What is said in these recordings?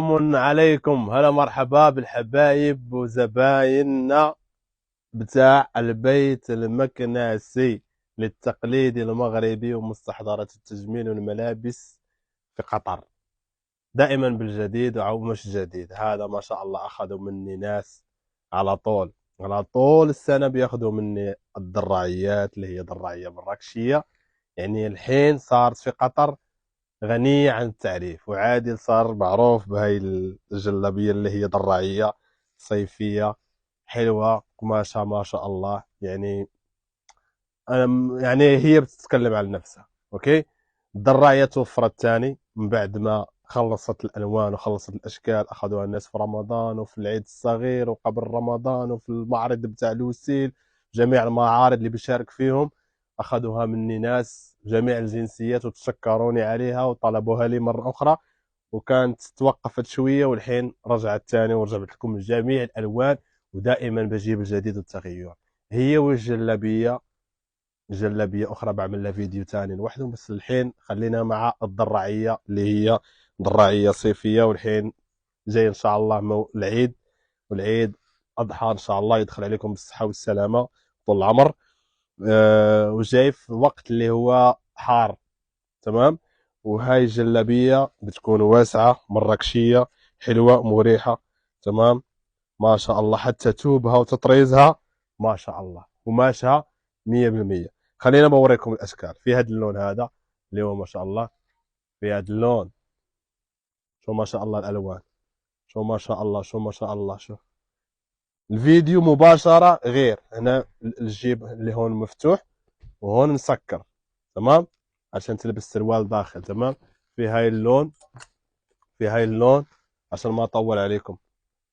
السلام عليكم، هلا مرحبا بالحبايب وزبايننا بتاع البيت المكنسي للتقليدي المغربي ومستحضرات التجميل والملابس في قطر. دائما بالجديد أو مش جديد. هذا ما شاء الله أخذوا مني ناس على طول السنة بياخذوا مني الدراعيات اللي هي دراعية مراكشية. يعني الحين صارت في قطر غنية عن التعريف، وعادل صار معروف بهاي الجلابية اللي هي ضراعية صيفية حلوة قماشة ما شاء الله. يعني أنا يعني هي بتتكلم عن نفسها. أوكي، الضراعية توفرت تاني من بعد ما خلصت الألوان وخلصت الأشكال. أخذوها الناس في رمضان وفي العيد الصغير وقبل رمضان وفي المعرض بتاع لوسيل، جميع المعارض اللي بيشارك فيهم أخذوها مني ناس جميع الجنسيات وتشكروني عليها وطلبوها لي مرة أخرى، وكانت توقفت شوية والحين رجعت تاني ورجعت لكم جميع الألوان. ودائما بجيب الجديد والتغير. هي والجلابية، جلابية أخرى بعمل لها فيديو تاني لوحده، بس الحين خلينا مع الضراعية اللي هي ضراعية صيفية. والحين جاي إن شاء الله العيد، والعيد أضحى إن شاء الله يدخل عليكم بالصحة والسلامة طول العمر. وجاي في وقت اللي هو حار. تمام. وهاي الجلابية بتكون واسعة مراكشية حلوة مريحة. تمام. ما شاء الله حتى توبها وتطريزها ما شاء الله وماشها 100%. خلينا بوريكم الاشكال في هذا اللون هذا اللي هو ما شاء الله. في هذا اللون شو ما شاء الله الالوان، شو ما شاء الله شو ما شاء الله. شو الفيديو مباشرة غير هنا الجيب اللي هون مفتوح وهون مسكر. تمام، عشان تلبس سروال داخل. تمام. في هاي اللون، في هاي اللون عشان ما اطول عليكم.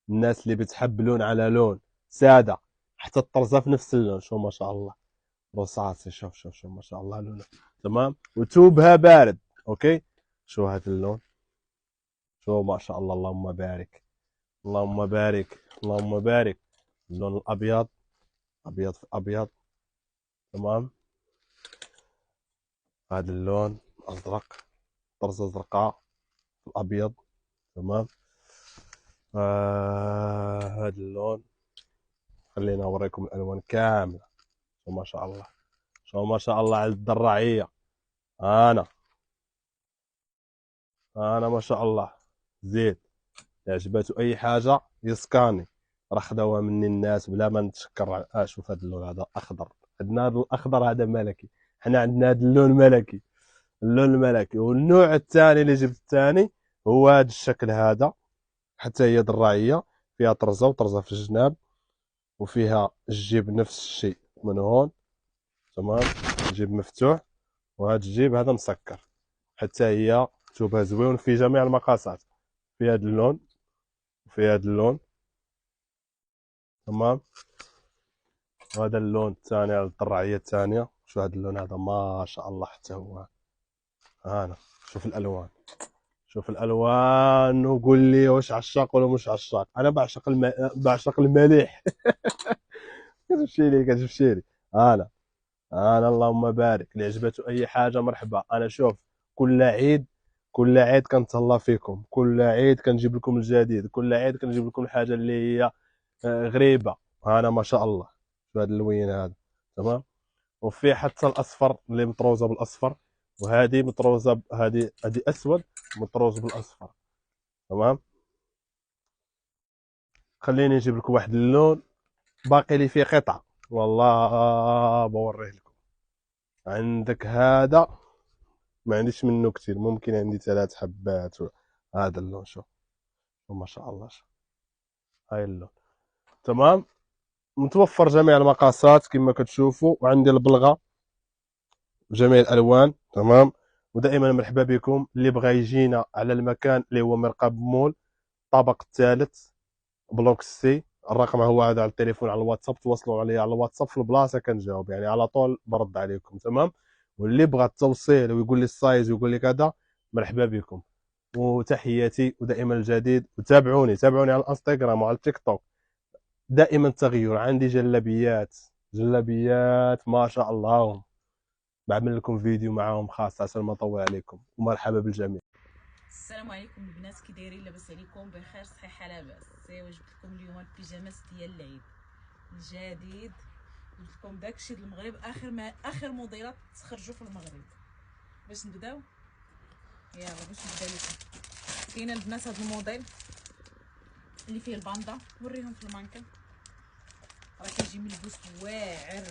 الناس اللي بتحب لون على لون سادة، حتى الطرزة في نفس اللون. شو ما شاء الله رصاصي. شوف شوف شوف ما شاء الله لونه. تمام. وتوبها بارد. اوكي. شو هذا اللون، شو ما شاء الله اللهم بارك، اللهم بارك اللهم بارك. اللون الابيض، ابيض في ابيض. تمام. هذا اللون ازرق، طرزة زرقاء في الابيض. تمام. هذا اللون. خلينا اوريكم الالوان كامله. شو ما شاء الله، شو ما شاء الله على الدراعيه. انا انا ما شاء الله زيد. عجبته اي حاجه يسكاني، راه خداوها مني الناس بلا ما نتشكر. شوف هذا اللون هذا اخضر. عندنا هذا الاخضر هذا ملكي. حنا عندنا هذا اللون ملكي، اللون الملكي. والنوع الثاني اللي جبت الثاني هو هذا الشكل هذا. حتى هي دراعيه فيها طرزه وطرزه في الجناب، وفيها الجيب نفس الشيء من هون. تمام. الجيب مفتوح، وهذا الجيب هذا مسكر. حتى هي ثوبها زوين في جميع المقاسات. في هذا اللون وفي هذا اللون. تمام. وهذا اللون الثاني على الطرعية الثانية. شو هذا اللون هذا ما شاء الله حتى هو. انا شوف الالوان، شوف الالوان وقول لي واش عشاق ولا مش عشاق. انا بعشق بعشق المليح. كتمشي لي كتمشي لي. انا انا اللهم بارك. اللي عجبته اي حاجه مرحبا. انا شوف كل عيد، كل عيد كنتهلا فيكم، كل عيد كنجيب لكم الجديد، كل عيد كنجيب لكم الحاجه اللي هي غريبه. انا ما شاء الله شو هذا اللوين هذا. تمام. وفي حتى الاصفر اللي مطروزه بالاصفر، وهذه مطروزه هذه اسود مطروز بالاصفر. تمام. خليني نجيب لكم واحد اللون باقي لي فيه قطعه والله بوريه لكم. عندك هذا ما عنديش منه كتير، ممكن عندي 3 حبات. هذا اللون شوف ما شاء الله. شوف هاي اللون. تمام. متوفر جميع المقاسات كما كتشوفوا، وعندي البلغة جميع الالوان. تمام. ودائما مرحبا بكم. اللي بغى يجينا على المكان اللي هو مرقب مول الطابق الثالث بلوك سي. الرقم هو هذا على التليفون على الواتساب، تواصلوا علي على الواتساب في البلاصه كنجاوب، يعني على طول برد عليكم. تمام. واللي بغى التوصيل ويقول لي السايز ويقول لي كذا مرحبا بكم وتحياتي. ودائما الجديد. وتابعوني، تابعوني على الانستغرام وعلى التيك توك. دائما تغير. عندي جلابيات، جلابيات ما شاء الله. بعمل لكم فيديو معاهم خاص عشان ما اطول عليكم. ومرحبا بالجميع. السلام عليكم البنات، كي دايرين؟ لاباس عليكم؟ بخير، صحيحه لاباس. ايوا جبت لكم اليوم البيجامات ديال العيد الجديد. جبت لكم داكشي د المغرب، اخر موديلات تخرجوا في المغرب. باش نبداو، يلا باش نبدا لكم. كاينه البنات هذا الموديل اللي فيه الباندا، نوريهم في المانكا. راه كيجي ملبوس واعر،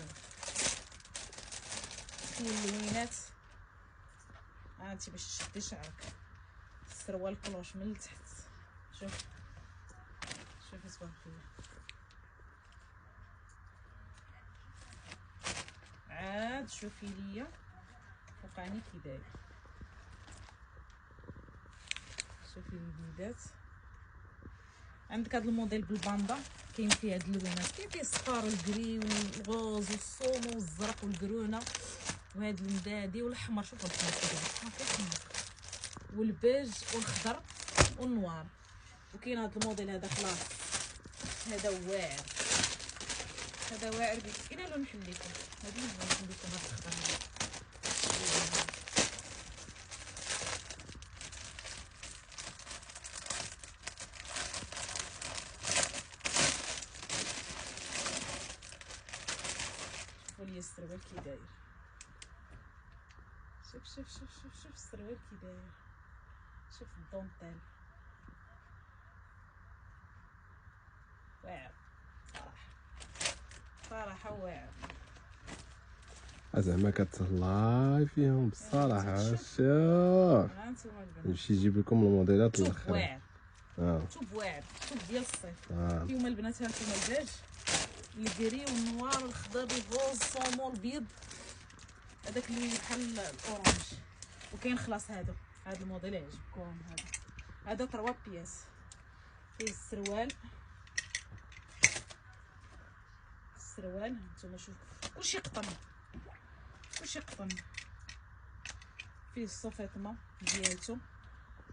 فيه اللوينات. هانتي باش تشدي شعرك، السروال كلوش من التحت. شوفي صباح الخير. عاد شوفي ليا فوقاني كي داير، شوفي البيدات. عندك هذا الموديل بالباندا، كاين فيه هاد اللوينات، كاين فيه الصفار والكري والغوز والصومو والزرق والكرونه وهاد المدادي والاحمر. شوفوا الحمر كي داير، صافي احمر والبيج والخضر والنوار. وكاين هذا الموديل هذا خلاص، هذا واعر، هذا واعر بيت. كاين لون نحل لكم هذه، نحل لكم هذا الخضر. شوفوا لي السروال كي داير، شوف السروال كي داير، شوف الدونتيل واعر صراحه واعر. زعما كتهلاي فيهم بصراحه. شوف ها نتوما البنات، نمشي نجيب لكم الموديلات شوف الاخرين. واعر، شوف واعر، شوف ديال الصيف. فيهم البنات هانتوما البيج الكري والنوار والخضر الغوز الصومو البيض، هذاك اللي بحال الاورانج. وكاين خلاص هذا الموديل يعجبكم. هذا 3 بياس، فيه السروال نتوما شوف كلشي قطن، فيه الصوفيطمه ديالته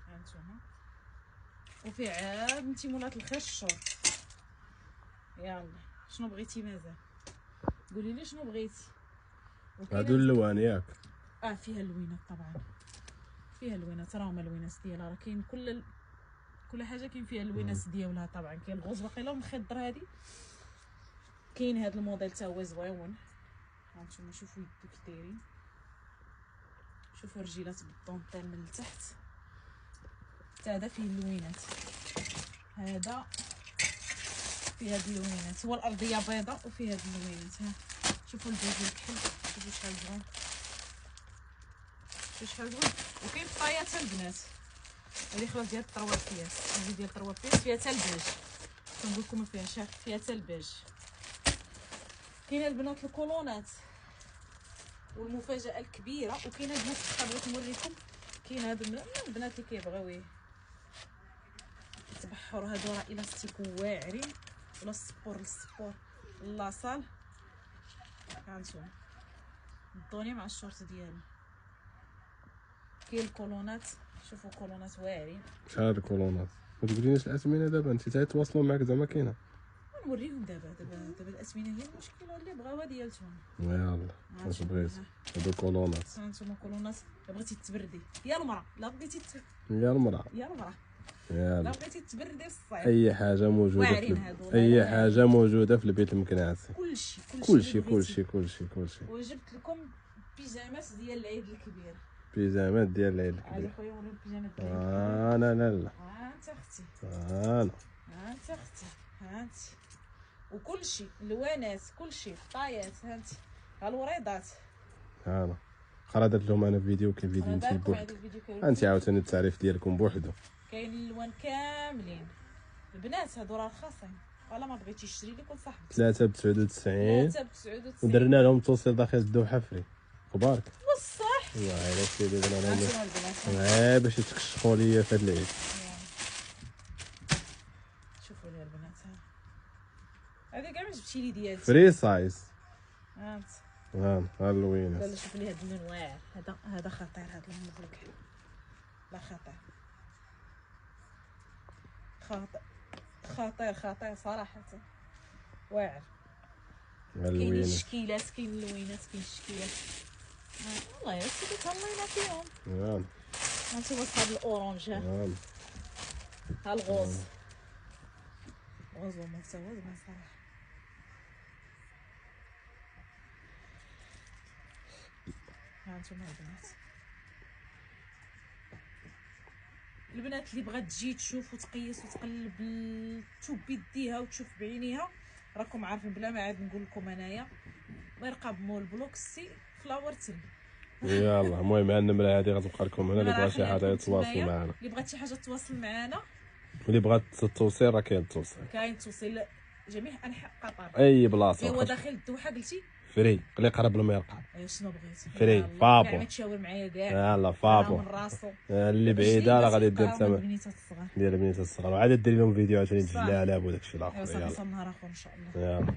هانتوما. وفيه عاد نتي مولات الخير الشورت. يلا شنو بغيتي مازال؟ قولي لي شنو بغيتي. هادو اللوان ياك؟ فيها اللوينات طبعا، فيها اللوينات، راهما اللوينات ديالها، راه كاين كل حاجه كاين فيها اللوينات ديالها. طبعا كاين الغوز باقيلا مخضر هادي. كاين هذا الموديل تا هو زويون. هانتوما شوفوا يدو كي دايرين، شوفوا رجيلات بالطونطيل من التحت. حتى هذا فيه اللوينات، هذا فيه هاد اللوينات. هو الارضيه بيضاء وفيه هاد اللوينات. ها شوفوا البيج الكحل، شوفوا شحال زوين، وكاين طايات البنات. هذه خلاص ديال 3 بياس، هذه ديال 3 بياس فيها حتى البيج. كنقول لكم فيها فيها حتى البيج. كاينه البنات الكولونات والمفاجاه الكبيره. وكاينه البنات بغيت نوريكم، كاين هاد البنات اللي كيبغيو يتبحروا، هادو راه الاستيك واعرين، ولا السبور لاصال. هانتوما الدوني مع الشورت ديالو. كاين الكولونات، شوفوا كولونات واعرين. شحال الكولونات؟ ما تقوليناش الاسمنه دابا، انت تيتواصلوا معاك زعما كاينه. نوريهم دابا الاسمنه هي المشكله، اللي بغاوها ديالتهم. يلا واش بغيتي؟ هادو كولونات. هانتوما كولونات. بغيتي تبردي يا المراه، لا بغيتي يا المراه، لا يلا بغيتي تبردي في الصيف. اي حاجه موجوده واعرين في هادو، اي حاجه موجوده في البيت المكناسي. كلشي. كلشي. وجبت لكم بيجامات ديال العيد الكبير. بيجامات ديال العيد الكبير. علي خويا وريني البيجامات ديال العيد الكبير. لا انت اختي، انا هانت وكلشي الوانات، كلشي طايات. هانت الوريضات. انا قرا درت لهم انا فيديو، كاين فيديو انت بوحدك، انت عاوتاني التعريف ديالكم بوحدو. كاين الالوان كاملين. البنات هادو راه رخاصين، والله ما بغيتي تشري لي كل صاحبتي. 3 ب 99 ب99 ودرنا لهم توصيل داخل الدوحه فري. اخبارك بصح؟ واه سيدي درنا هانتوما البنات، لهم باش يتكشخوا ليا في هاد العيد. شوفوا لي البنات، هذه كاع ما جبتي لي ديالتي فري سايز. هانت ها اللوينات. لا شوف لي هاد اللون واعر. هذا خطير، هذا اللون الكحل، لا خطير صراحه، واعر. كاين الشكيلات، كاين اللوينات، كاين الشكيلات. والله يا سيدي تهلاينا فيهم. هانتوما هاد الاورانج ها الغوز غوز ومسوز ما صراحه. هانتوما البنات اللي بغات تجي تشوف وتقيس وتقلب تشوف بيديها وتشوف بعينيها، راكم عارفين بلا ما عاد نقول لكم انايا مرقب مول بلوك سي فلاور تري. يلا المهم النمره هذه غتبقى لكم هنا، اللي بغى شي حاجه يتواصل معنا، اللي بغات شي حاجه تواصل معنا، واللي بغات التوصيل راه كاين التوصيل، كاين توصيل جميع انحاء قطر، اي بلاصه. هو داخل الدوحه قلتي فري اللي قرب المرقع شنو بغيتي فري فابو، كاع ما تشاور معايا كاع يلا فابو من راسو. اللي بعيده راه غادي دير ثمن البنيتات الصغار ديال البنيت الصغار، وعاد دير لهم فيديوهات فين الجلالاب وداك الشيء الاخر. يلا صافي نهار اخر ان شاء الله. يلا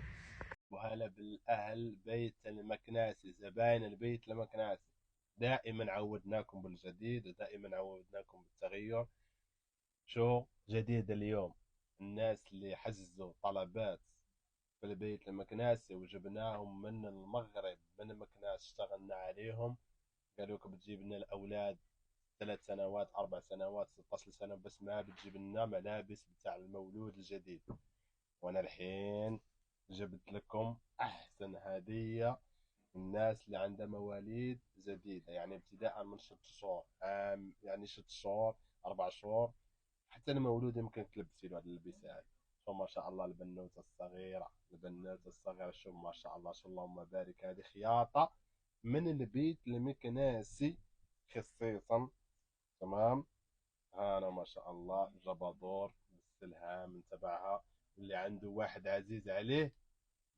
وهلا بالاهل بيت المكناسي، زباين البيت المكناسي، دائما عودناكم بالجديد ودائما عودناكم بالتغير. شو جديد اليوم؟ الناس اللي حجزوا طلبات في البيت المكناسي وجبناهم من المغرب من مكناس، اشتغلنا عليهم، قالوا لك بتجيب لنا الاولاد 3 سنوات 4 سنوات 16 سنه بس ما بتجيب لنا ملابس بتاع المولود الجديد. وانا الحين جبت لكم احسن هديه الناس اللي عندها مواليد جديده، يعني ابتداء من 6 شهور يعني 6 شهور 4 شهور، حتى المولود يمكن تلبسي له هذه اللبسه هذه. شو ما شاء الله البنوته الصغيره، البنوته الصغيره، شو ما شاء الله، شو اللهم بارك. هذه خياطه من البيت المكناسي خصيصا، تمام. هانا ما شاء الله جبادور بالسلهام تبعها، واللي عنده واحد عزيز عليه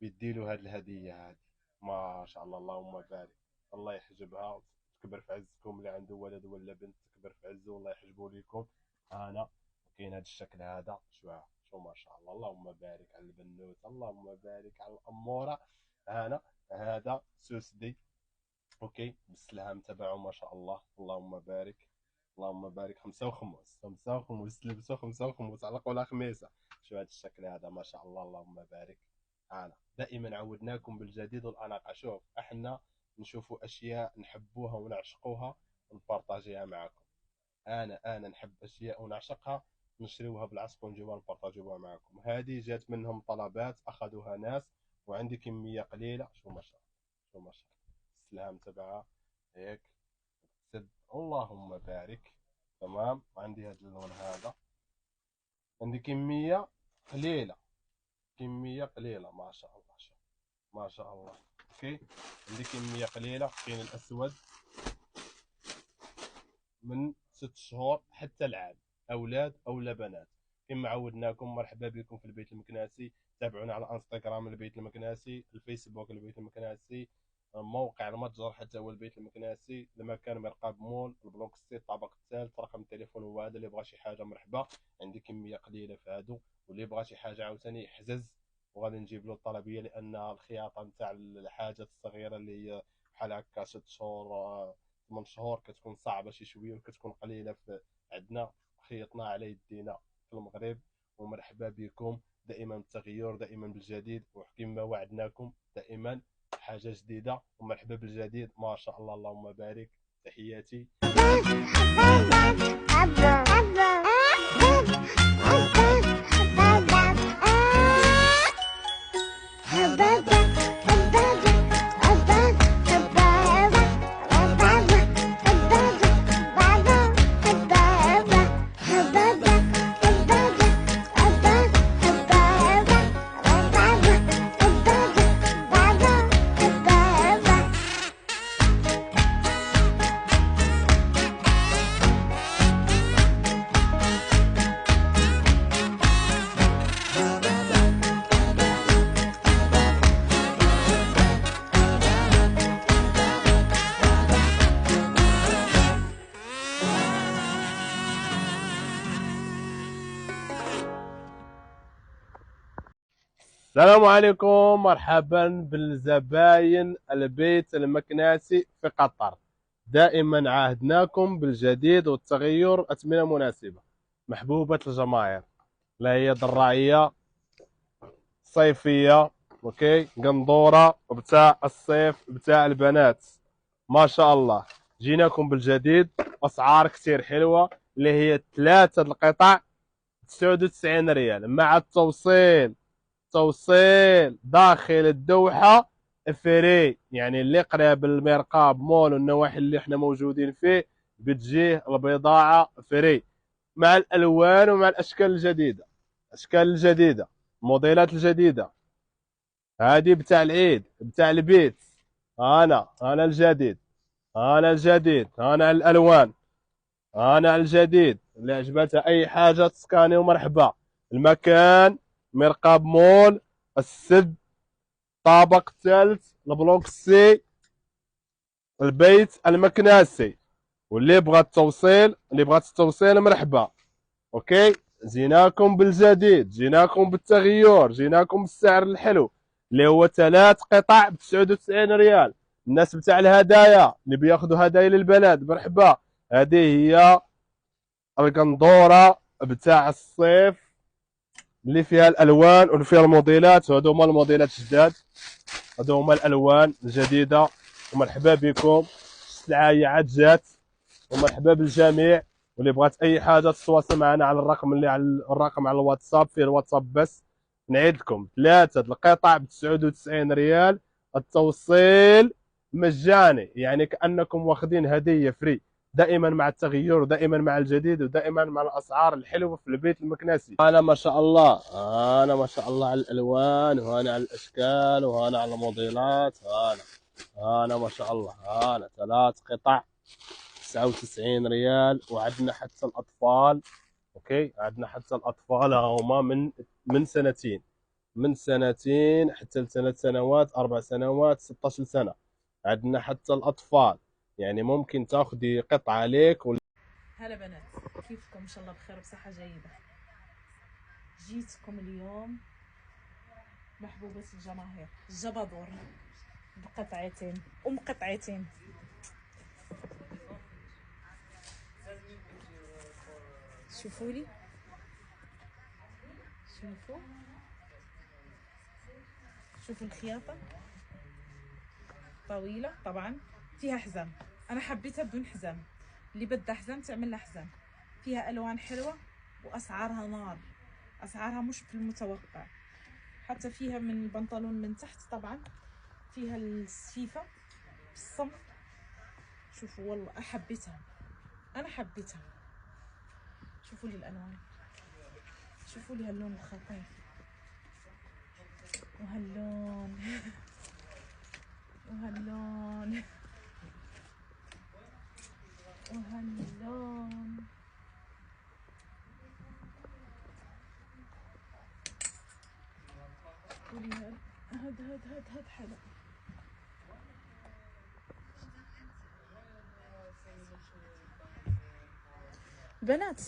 بيديله هذه الهديه هذه. ما شاء الله اللهم بارك، الله يحجبها وتكبر في عزكم، اللي عنده ولد ولا بنت تكبر في عزه والله يحجبه لكم. انا كاين هذا الشكل هذا، شو ما شاء الله، اللهم بارك على البنوت، اللهم بارك على الاموره. انا هذا سوسدي اوكي بالسلهام تبعه ما شاء الله، اللهم بارك اللهم بارك. 5 وخمس لبسوا 5 وخمس على قولها خميسه. شو هذا الشكل هذا ما شاء الله، اللهم بارك. انا دائما عودناكم بالجديد والاناقه. شوف احنا نشوفوا اشياء نحبوها ونعشقوها ونبارطاجيها معكم. انا نحب اشياء ونعشقها نشريوها بالعصق ونجيوها نبارطاجيوها معكم. هذه جات منهم طلبات اخذوها ناس وعندي كميه قليله. شو ما شاء الله شو ما شاء الله السلام تبعها هيك سد، اللهم بارك. تمام. عندي هذا اللون هذا، عندي كميه قليله كميه قليله ما شاء الله، شوف ما شاء الله اوكي. عندي كميه قليله. كاين الاسود من 6 شهور حتى العام، اولاد او بنات. كما عودناكم مرحبا بكم في البيت المكناسي. تابعونا على انستغرام البيت المكناسي، الفيسبوك البيت المكناسي، موقع المتجر حتى هو البيت المكناسي، المكان مرقاب مول البلوك سي الطابق الثالث. رقم التليفون هو هذا، اللي بغى شي حاجه مرحبا، عندي كميه قليله في هادو، واللي بغى شي حاجه عاوتاني يحجز وغادي نجيب له الطلبيه، لان الخياطه نتاع الحاجات الصغيره اللي هي بحال هكا 6 شهور 8 شهور كتكون صعبه شي شويه وكتكون قليله في عندنا، خيطنا على يدينا في المغرب. ومرحبا بكم دائما بالتغير دائما بالجديد، وكما وعدناكم دائما حاجه جديده. ومرحبا بالجديد ما شاء الله اللهم بارك. تحياتي. السلام عليكم، مرحبا بالزباين البيت المكناسي في قطر. دائما عاهدناكم بالجديد والتغير، أثمنة مناسبة محبوبة الجماهير، لا هي ضراعية صيفية اوكي قندورة وبتاع الصيف بتاع البنات ما شاء الله. جيناكم بالجديد، اسعار كثير حلوه اللي هي 3 القطع 99 ريال مع التوصيل. توصيل داخل الدوحه فري، يعني اللي قريب المرقاب مول والنواحي اللي احنا موجودين فيه بتجيه البضاعه فري، مع الالوان ومع الاشكال الجديده، اشكال الجديده، موديلات الجديده. هذه بتاع العيد، بتاع البيت. انا الجديد، انا الجديد، انا الالوان، انا الجديد. اللي عجبتها اي حاجه تسكاني ومرحبا. المكان مرقاب مول، السد، طابق ثالث، البلوك سي، البيت المكناسي. واللي بغى التوصيل، اللي بغات التوصيل مرحبا. اوكي، جيناكم بالجديد، جيناكم بالتغيير، جيناكم بالسعر الحلو اللي هو 3 قطع ب 99 ريال. الناس بتاع الهدايا اللي بياخذوا هدايا للبنات مرحبا. هذه هي القندوره بتاع الصيف اللي فيها الالوان واللي فيها الموديلات، وهذو هما الموديلات الجداد، هذو هما الالوان الجديده. ومرحبا بكم، السلعه هي عاد جات، ومرحبا بالجميع. واللي بغات اي حاجه تتواصل معنا على الرقم اللي على الرقم على الواتساب، فيه الواتساب بس. نعيد لكم 3 القطع ب 99 ريال، التوصيل مجاني، يعني كانكم واخذين هديه فري. دائما مع التغيير، ودائما مع الجديد، ودائما مع الاسعار الحلوه في البيت المكنسي. انا ما شاء الله، انا ما شاء الله على الالوان، وهنا على الاشكال، وهنا على الموديلات. انا ما شاء الله، انا 3 قطع 99 ريال. وعندنا حتى الاطفال. اوكي، عندنا حتى الاطفال هما من سنتين، من سنتين حتى ل3 سنوات، 4 سنوات، 16 سنه. عندنا حتى الاطفال، يعني ممكن تاخذي قطعه ليك هلا بنات، كيفكم؟ ان شاء الله بخير وبصحه جيده. جيتكم اليوم محبوبة الجماهير الجبادور بقطعتين قطعتين. شوفوا لي، شوفوا الخياطة طويلة، طبعا فيها حزام. انا حبيتها بدون حزام، اللي بدها حزام تعمل لها حزام. فيها الوان حلوة واسعارها نار، اسعارها مش في المتوقع. حتى فيها من البنطلون من تحت، طبعا فيها السفيفة بالصمت. شوفوا والله حبيتها، انا حبيتها. شوفوا لي الالوان، شوفوا لي هاللون الخفيف وهاللون وهاللون وهاللون. شوفوا لي هاد حلو. بنات،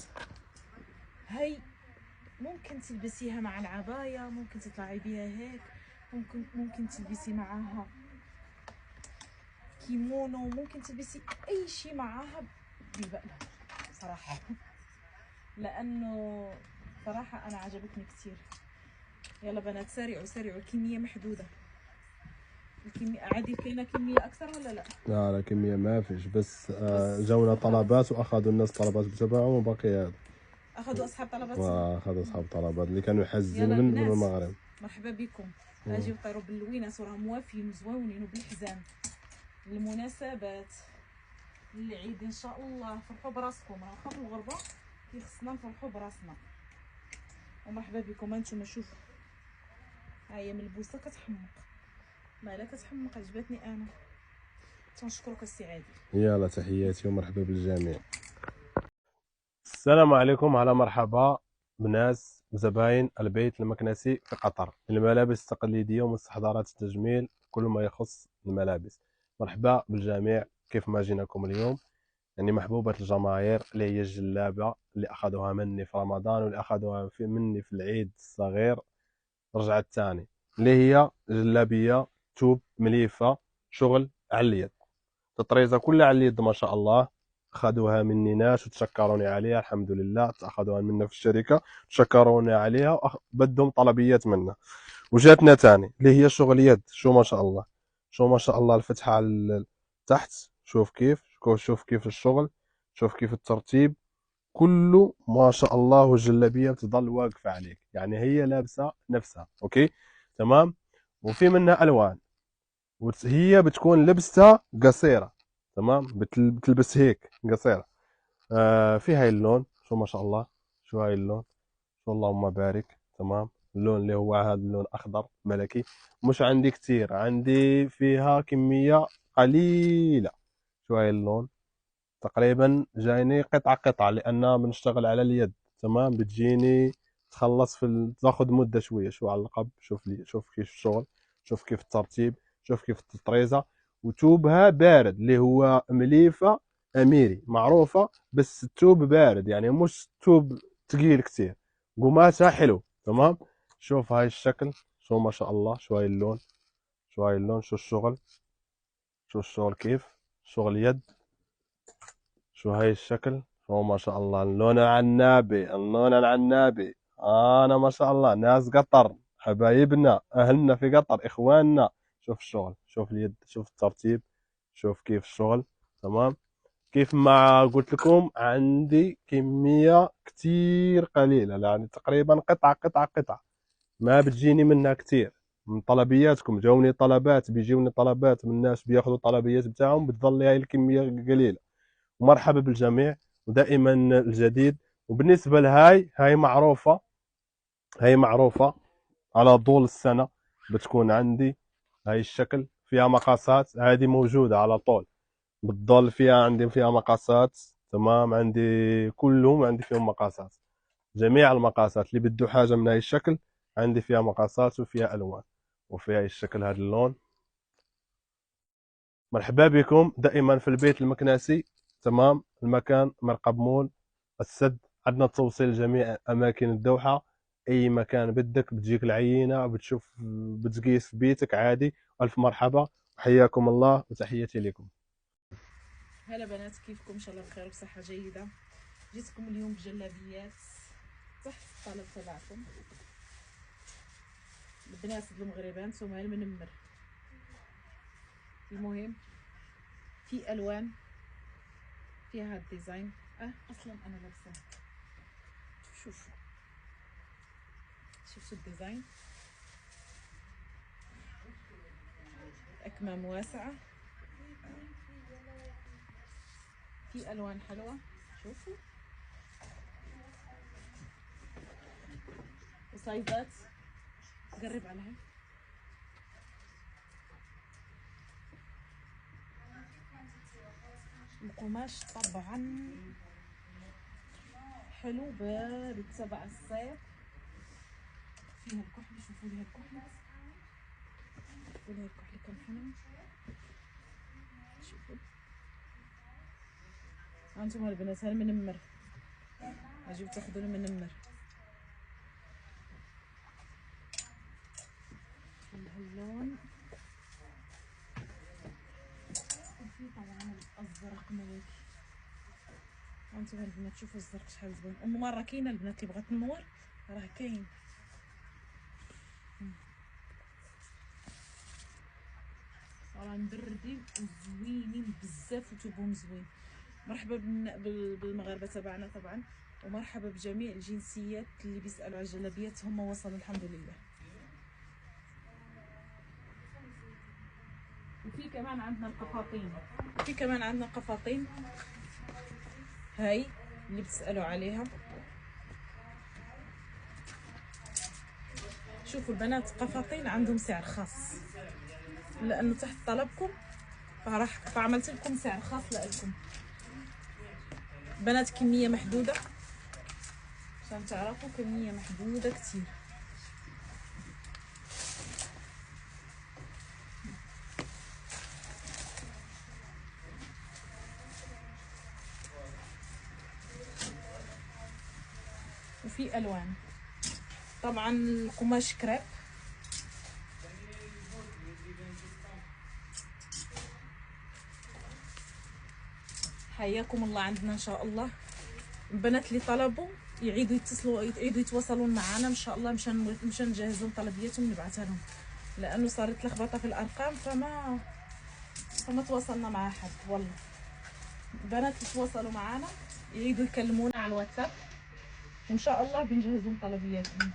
هاي ممكن تلبسيها مع العباية، ممكن تطلعي بيها هيك، ممكن تلبسي معاها كيمونو، ممكن تلبسي اي شيء معاها بيبقى صراحة. لانه صراحة انا عجبتني كثير. يلا بنات سارعوا سارعوا، الكمية محدودة. الكمية عادي، كاينة كمية اكثر ولا لا؟ لا كمية ما فيش، بس جونا طلبات واخذوا الناس طلبات بتبعهم، وباقي هذا اخذوا اصحاب طلبات، واخذوا اصحاب طلبات اللي كانوا حاجزين يلا من البنات، المغرب. مرحبا بكم. اجيو طيروا باللوينات وراهم موافين وزوينين وبالحزام المناسبات العيد ان شاء الله. فرحوا براسكم، راه في الغربه خصنا نفرحوا براسنا. ومرحبا بكم. انتم شوفوا، هاهي ملبوسه كتحمق، مالها كتحمق، عجبتني انا. تنشكرك السي عادل. يلا تحياتي ومرحبا بالجميع. السلام عليكم، على مرحبا بناس زباين البيت المكنسي في قطر، الملابس التقليديه ومستحضرات التجميل، كل ما يخص الملابس. مرحبا بالجميع. كيف ما جيناكم اليوم، يعني محبوبة الجماهير اللي هي الجلابة اللي أخذوها مني في رمضان، واللي أخذوها مني في العيد الصغير رجعت تاني، اللي هي جلابية توب مليفة، شغل على اليد، تطريزة كلها على اليد ما شاء الله. أخذوها مني ناس وتشكروني عليها، الحمد لله. أخذوها منا في الشركة، تشكروني عليها، بدهم طلبيات منا. وجاتنا تاني اللي هي شغل يد. شو ما شاء الله، شو ما شاء الله، الفتحة على تحت، شوف كيف، شوف كيف الشغل، شوف كيف الترتيب، كله ما شاء الله. والجلابيه بتضل واقفه عليك، يعني هي لابسه نفسها. اوكي تمام. وفي منها الوان، وهي بتكون لبستها قصيره. تمام، بتلبس هيك قصيره. في هاي اللون، شو ما شاء الله، شو هاي اللون، شو اللهم بارك. تمام، اللون اللي هو هذا اللون اخضر ملكي. مش عندي كتير، عندي فيها كميه قليله. شو هاي اللون، تقريبا جايني قطعة قطعة، لأنها بنشتغل على اليد. تمام، بتجيني تخلص تاخذ مدة شوية. شو على القب، شوف لي، شوف كيف الشغل، شوف كيف الترتيب، شوف كيف التطريزة. وتوبها بارد، اللي هو مليفة أميري معروفة، بس التوب بارد، يعني مش توب تقيل كتير. قماشها حلو. تمام. شوف هاي الشكل، شو ما شاء الله، شو هاي اللون، شو هاي اللون، شو الشغل، شو الشغل كيف شغل يد. شو هاي الشكل، شو ما شاء الله، اللون العنابي، اللون العنابي. انا ما شاء الله، ناس قطر، حبايبنا، اهلنا في قطر، اخواننا. شوف الشغل، شوف اليد، شوف الترتيب، شوف كيف الشغل. تمام. كيف ما قلت لكم، عندي كمية كتير قليلة، يعني تقريبا قطعة قطعة قطعة، ما بتجيني منها كتير. من طلبياتكم جوني طلبات، بيجوني طلبات من الناس بياخذوا طلبيات بتاعهم، بتظل هاي الكمية قليلة. ومرحبا بالجميع، ودائما الجديد. وبالنسبة هاي معروفة، هاي معروفة على طول السنة بتكون عندي. هاي الشكل فيها مقاسات، هذه موجودة على طول، بتضل فيها عندي فيها مقاسات. تمام، عندي كلهم عندي فيهم مقاسات، جميع المقاسات. اللي بده حاجة من هاي الشكل عندي فيها مقاسات وفيها ألوان. وفي هاي الشكل، هذا اللون. مرحبا بكم دائما في البيت المكناسي. تمام، المكان مرقب مول السد. عندنا توصيل لجميع اماكن الدوحه، اي مكان بدك بتجيك العينه، بتشوف بتقيس في بيتك عادي. الف مرحبا، حياكم الله وتحياتي لكم. هلا بنات، كيفكم؟ ان شاء الله بخير وبصحه جيده. جيتكم اليوم بجلابيات تحت الطلب تبعكم، البنات المغربان سمال منمر. المهم في الوان فيها هاد الديزاين. اصلا انا لابسه، شوفوا الديزاين، اكمام واسعه، في الوان حلوه. شوفوا وسايزات، قرب عليها. القماش طبعا حلو، بارد تبع الصيف. فيها الكحل، شوفوا لي الكحل، شوفوا لي الكحل كم حلو. شوفوا انتم البنات، هالمنمر اجيب تاخذوا المنمر. هاللون، وفي طبعا الازرق ملكي. انتم البنات شوفوا الزرق شحال زوين. ومره كاينه البنات اللي بغات تنور، راه كاين. راه مبردين وزوينين بزاف وتوبهم زوين. مرحبا بالمغاربه تبعنا طبعا، ومرحبا بجميع الجنسيات اللي بيسالوا على الجلابيات، هم وصلوا الحمد لله. وفي كمان عندنا القفاطين، هاي اللي بتسالوا عليها. شوفوا البنات، قفاطين عندهم سعر خاص لانه تحت طلبكم، فعملت لكم سعر خاص لكم بنات. كميه محدوده عشان تعرفوا، كميه محدوده كتير. وفي الوان طبعا، القماش كريب. حياكم الله عندنا ان شاء الله. البنات اللي طلبوا يعيدوا يتصلوا، يعيدوا يتواصلون معنا ان شاء الله، مشان نجهز لهم طلبياتهم ونبعثها لهم، لانه صارت لخبطه في الارقام، فما تواصلنا مع حد والله. البنات يتواصلوا معنا، يريدوا يكلمونا على الواتساب، وان شاء الله بنجهز لهم طلبياتهم.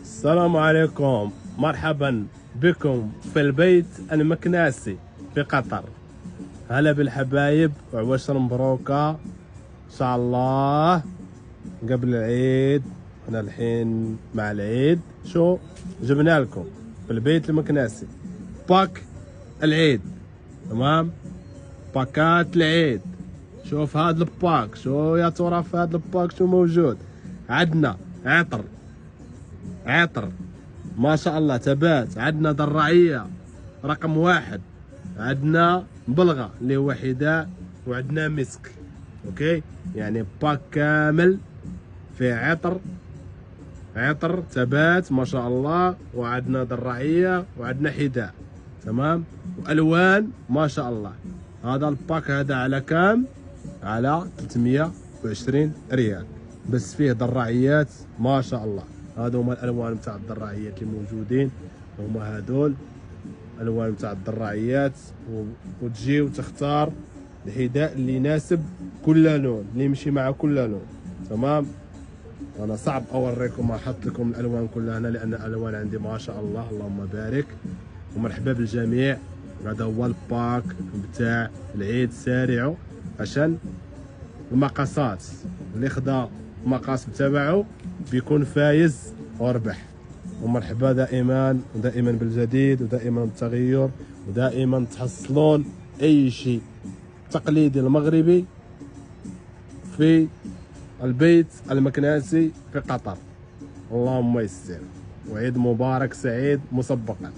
السلام عليكم، مرحبا بكم في البيت المكناسي في قطر. هلا بالحبايب وعواشر مبروكة ان شاء الله قبل العيد. انا الحين مع العيد شو جبنا لكم في البيت المكناسي باك العيد، تمام؟ باكات العيد. شوف هذا الباك، شو يا ترى في هذا الباك شو موجود؟ عندنا عطر ما شاء الله تبات، عندنا ضرعية رقم 1، عندنا مبلغة اللي هو حذاء، وعندنا مسك. اوكي، يعني باك كامل في عطر تبات ما شاء الله، وعندنا ضرعية وعندنا حذاء، تمام؟ والوان ما شاء الله. هذا الباك هذا على كام؟ على 320 ريال، بس فيه ضرعيات ما شاء الله. هذا هما الالوان نتاع الضرعيات اللي موجودين، هما هذول الالوان نتاع الضرعيات، وتجي وتختار الحذاء اللي يناسب كل لون، اللي يمشي مع كل لون، تمام؟ انا صعب اوريكم احط لكم الالوان كلها هنا، لان الالوان عندي ما شاء الله اللهم بارك. ومرحبا بالجميع. هذا هو الباك بتاع العيد، سارعوا عشان المقاسات، اللي خدا المقاس تبعه بيكون فايز وربح. ومرحبا دائما بالجديد، ودائما بالتغير، ودائما تحصلون اي شيء تقليدي المغربي في البيت المكناسي في قطر. اللهم يسر، وعيد مبارك سعيد مسبقا.